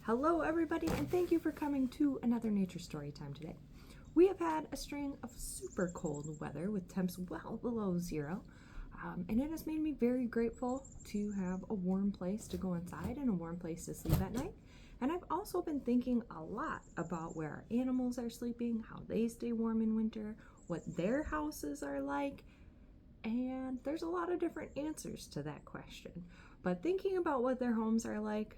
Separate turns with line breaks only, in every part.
Hello everybody, and thank you for coming to another nature story time today. We have had a string of super cold weather with temps well below zero, and it has made me very grateful to have a warm place to go inside and a warm place to sleep at night. And I've also been thinking a lot about where our animals are sleeping, how they stay warm in winter, what their houses are like, and there's a lot of different answers to that question. But thinking about what their homes are like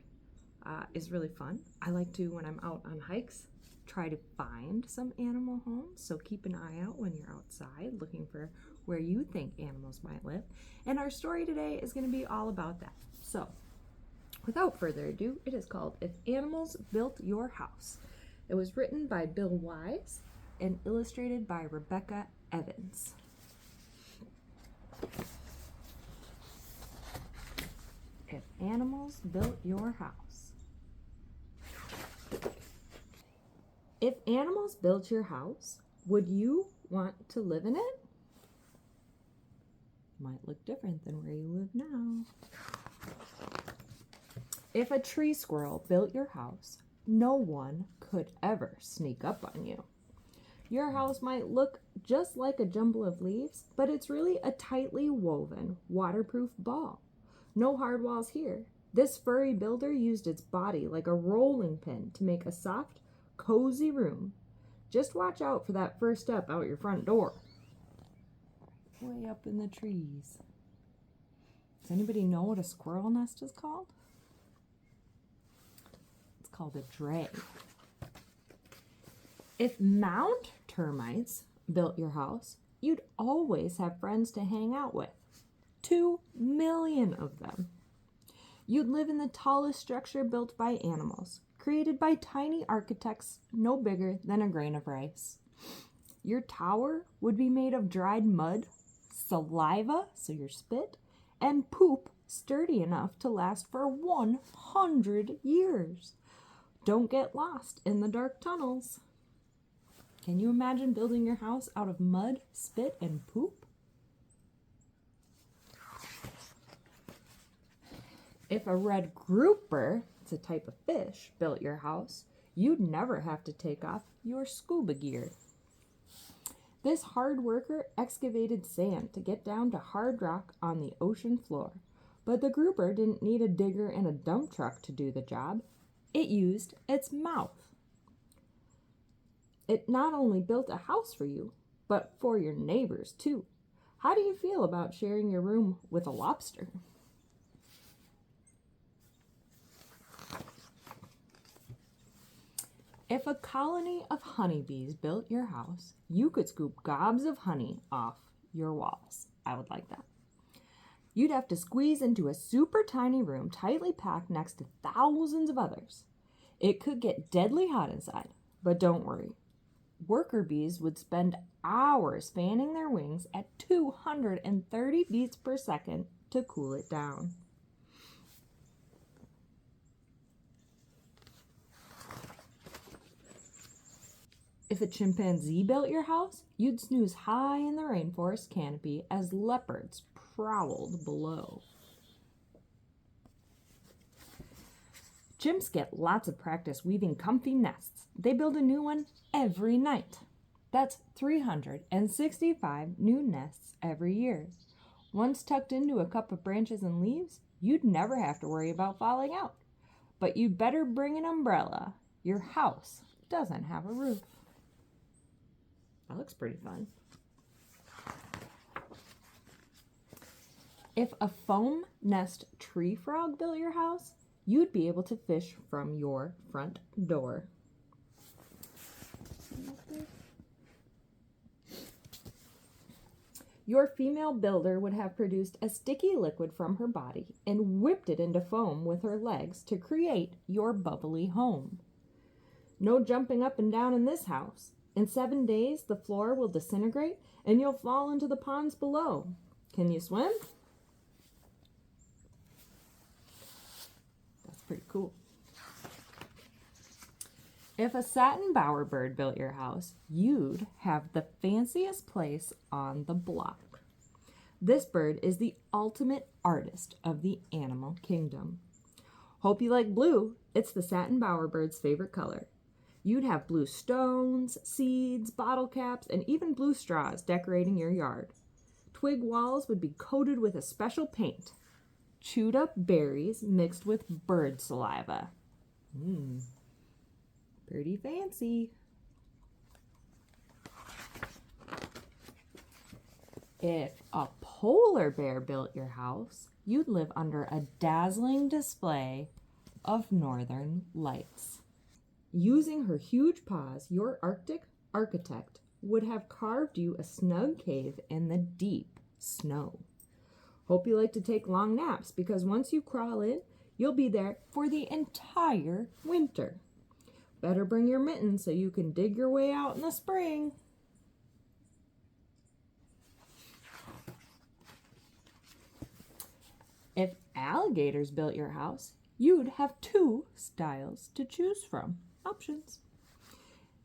is really fun. I like to, when I'm out on hikes, try to find some animal homes. So keep an eye out when you're outside looking for where you think animals might live. And our story today is going to be all about that. So without further ado, it is called If Animals Built Your House. It was written by Bill Wise and illustrated by Rebecca Evans. If Animals Built Your House. If animals built your house, would you want to live in it? Might look different than where you live now. If a tree squirrel built your house, no one could ever sneak up on you. Your house might look just like a jumble of leaves, but it's really a tightly woven, waterproof ball. No hard walls here. This furry builder used its body like a rolling pin to make a soft, cozy room. Just watch out for that first step out your front door. Way up in the trees. Does anybody know what a squirrel nest is called? It's called a dray. If mound termites built your house, you'd always have friends to hang out with. 2 million of them. You'd live in the tallest structure built by animals, created by tiny architects no bigger than a grain of rice. Your tower would be made of dried mud, saliva, so your spit, and poop sturdy enough to last for 100 years. Don't get lost in the dark tunnels. Can you imagine building your house out of mud, spit, and poop? If a red grouper, it's a type of fish, built your house, you'd never have to take off your scuba gear. This hard worker excavated sand to get down to hard rock on the ocean floor. But the grouper didn't need a digger and a dump truck to do the job. It used its mouth. It not only built a house for you, but for your neighbors too. How do you feel about sharing your room with a lobster? If a colony of honeybees built your house, you could scoop gobs of honey off your walls. I would like that. You'd have to squeeze into a super tiny room tightly packed next to thousands of others. It could get deadly hot inside, but don't worry. Worker bees would spend hours fanning their wings at 230 beats per second to cool it down. If a chimpanzee built your house, you'd snooze high in the rainforest canopy as leopards prowled below. Chimps get lots of practice weaving comfy nests. They build a new one every night. That's 365 new nests every year. Once tucked into a cup of branches and leaves, you'd never have to worry about falling out. But you'd better bring an umbrella. Your house doesn't have a roof. That looks pretty fun. If a foam nest tree frog built your house, you'd be able to fish from your front door. Your female builder would have produced a sticky liquid from her body and whipped it into foam with her legs to create your bubbly home. No jumping up and down in this house. In 7 days, the floor will disintegrate and you'll fall into the ponds below. Can you swim? That's pretty cool. If a satin bowerbird built your house, you'd have the fanciest place on the block. This bird is the ultimate artist of the animal kingdom. Hope you like blue. It's the satin bowerbird's favorite color. You'd have blue stones, seeds, bottle caps, and even blue straws decorating your yard. Twig walls would be coated with a special paint. Chewed up berries mixed with bird saliva. Pretty fancy. If a polar bear built your house, you'd live under a dazzling display of northern lights. Using her huge paws, your Arctic architect would have carved you a snug cave in the deep snow. Hope you like to take long naps, because once you crawl in, you'll be there for the entire winter. Better bring your mittens so you can dig your way out in the spring. If alligators built your house, you'd have 2 styles to choose from. Options.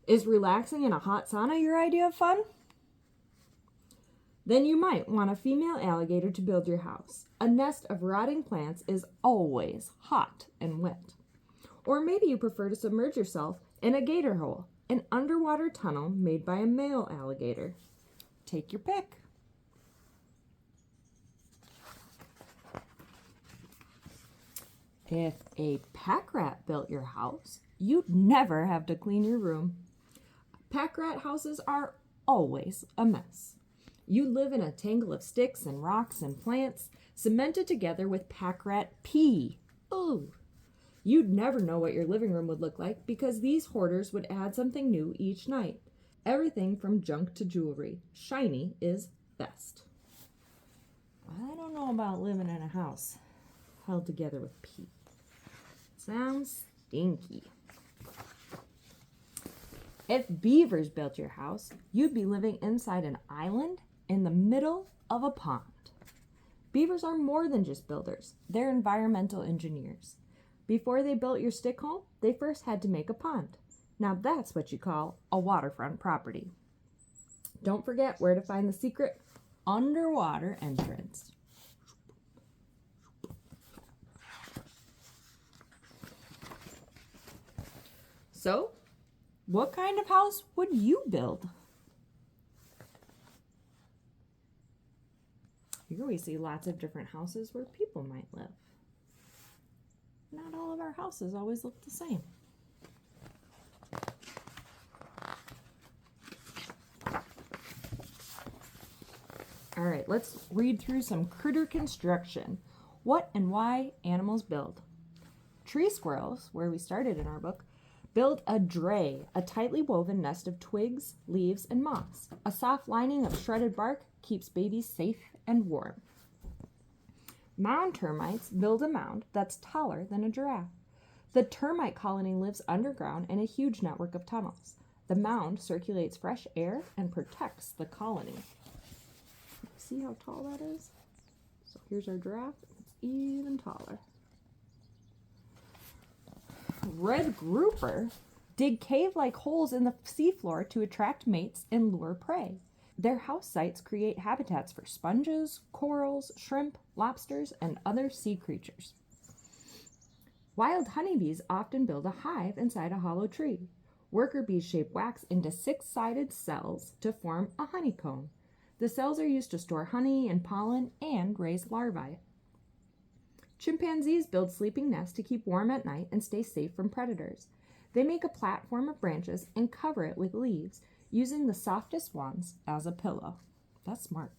Is relaxing in a hot sauna your idea of fun? Then you might want a female alligator to build your house. A nest of rotting plants is always hot and wet. Or maybe you prefer to submerge yourself in a gator hole, an underwater tunnel made by a male alligator. Take your pick. If a pack rat built your house, you'd never have to clean your room. Pack rat houses are always a mess. You live in a tangle of sticks and rocks and plants, cemented together with pack rat pee. Ooh. You'd never know what your living room would look like, because these hoarders would add something new each night. Everything from junk to jewelry. Shiny is best. I don't know about living in a house held together with pee. Sounds stinky. If beavers built your house, you'd be living inside an island in the middle of a pond. Beavers are more than just builders. They're environmental engineers. Before they built your stick home, they first had to make a pond. Now that's what you call a waterfront property. Don't forget where to find the secret underwater entrance. So, what kind of house would you build? Here we see lots of different houses where people might live. Not all of our houses always look the same. All right, let's read through some critter construction. What and why animals build. Tree squirrels, where we started in our book, build a dray, a tightly woven nest of twigs, leaves, and moss. A soft lining of shredded bark keeps babies safe and warm. Mound termites build a mound that's taller than a giraffe. The termite colony lives underground in a huge network of tunnels. The mound circulates fresh air and protects the colony. See how tall that is? So here's our giraffe. It's even taller. Red grouper dig cave-like holes in the seafloor to attract mates and lure prey. Their house sites create habitats for sponges, corals, shrimp, lobsters, and other sea creatures. Wild honeybees often build a hive inside a hollow tree. Worker bees shape wax into 6-sided cells to form a honeycomb. The cells are used to store honey and pollen and raise larvae. Chimpanzees build sleeping nests to keep warm at night and stay safe from predators. They make a platform of branches and cover it with leaves, using the softest ones as a pillow. That's smart.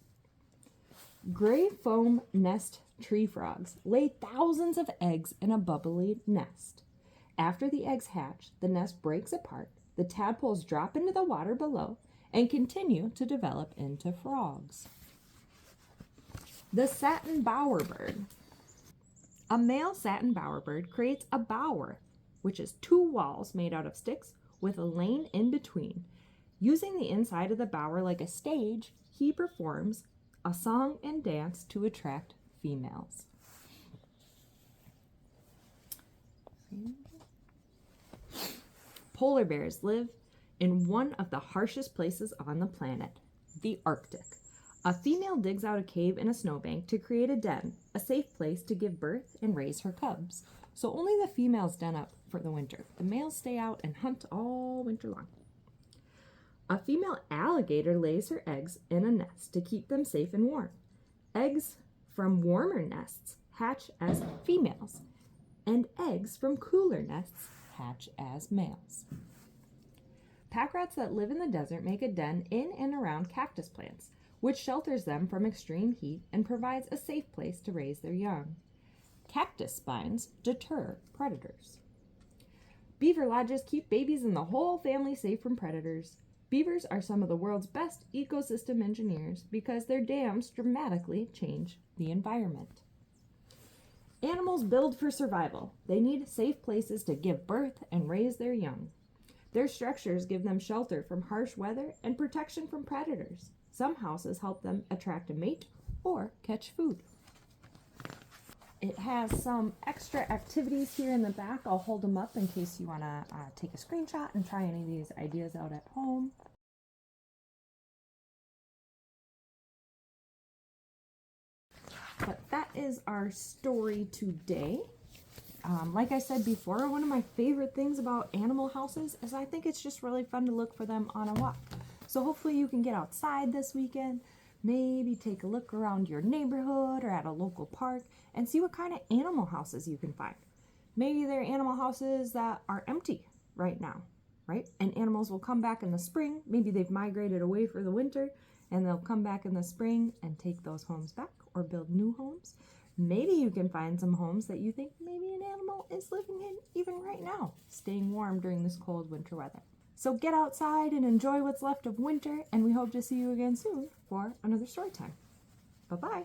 Gray foam nest tree frogs lay thousands of eggs in a bubbly nest. After the eggs hatch, the nest breaks apart, the tadpoles drop into the water below, and continue to develop into frogs. The satin bowerbird. A male satin bowerbird creates a bower, which is 2 walls made out of sticks with a lane in between. Using the inside of the bower like a stage, he performs a song and dance to attract females. Polar bears live in one of the harshest places on the planet, the Arctic. A female digs out a cave in a snowbank to create a den, a safe place to give birth and raise her cubs. So only the females den up for the winter. The males stay out and hunt all winter long. A female alligator lays her eggs in a nest to keep them safe and warm. Eggs from warmer nests hatch as females, and eggs from cooler nests hatch as males. Pack rats that live in the desert make a den in and around cactus plants, which shelters them from extreme heat and provides a safe place to raise their young. Cactus spines deter predators. Beaver lodges keep babies and the whole family safe from predators. Beavers are some of the world's best ecosystem engineers because their dams dramatically change the environment. Animals build for survival. They need safe places to give birth and raise their young. Their structures give them shelter from harsh weather and protection from predators. Some houses help them attract a mate or catch food. It has some extra activities here in the back. I'll hold them up in case you want to take a screenshot and try any of these ideas out at home. But that is our story today. Like I said before, one of my favorite things about animal houses is I think it's just really fun to look for them on a walk. So hopefully you can get outside this weekend, maybe take a look around your neighborhood or at a local park and see what kind of animal houses you can find. Maybe they're animal houses that are empty right now, right? And animals will come back in the spring. Maybe they've migrated away for the winter and they'll come back in the spring and take those homes back or build new homes. Maybe you can find some homes that you think maybe an animal is living in even right now, staying warm during this cold winter weather. So get outside and enjoy what's left of winter, and we hope to see you again soon for another story time. Bye-bye.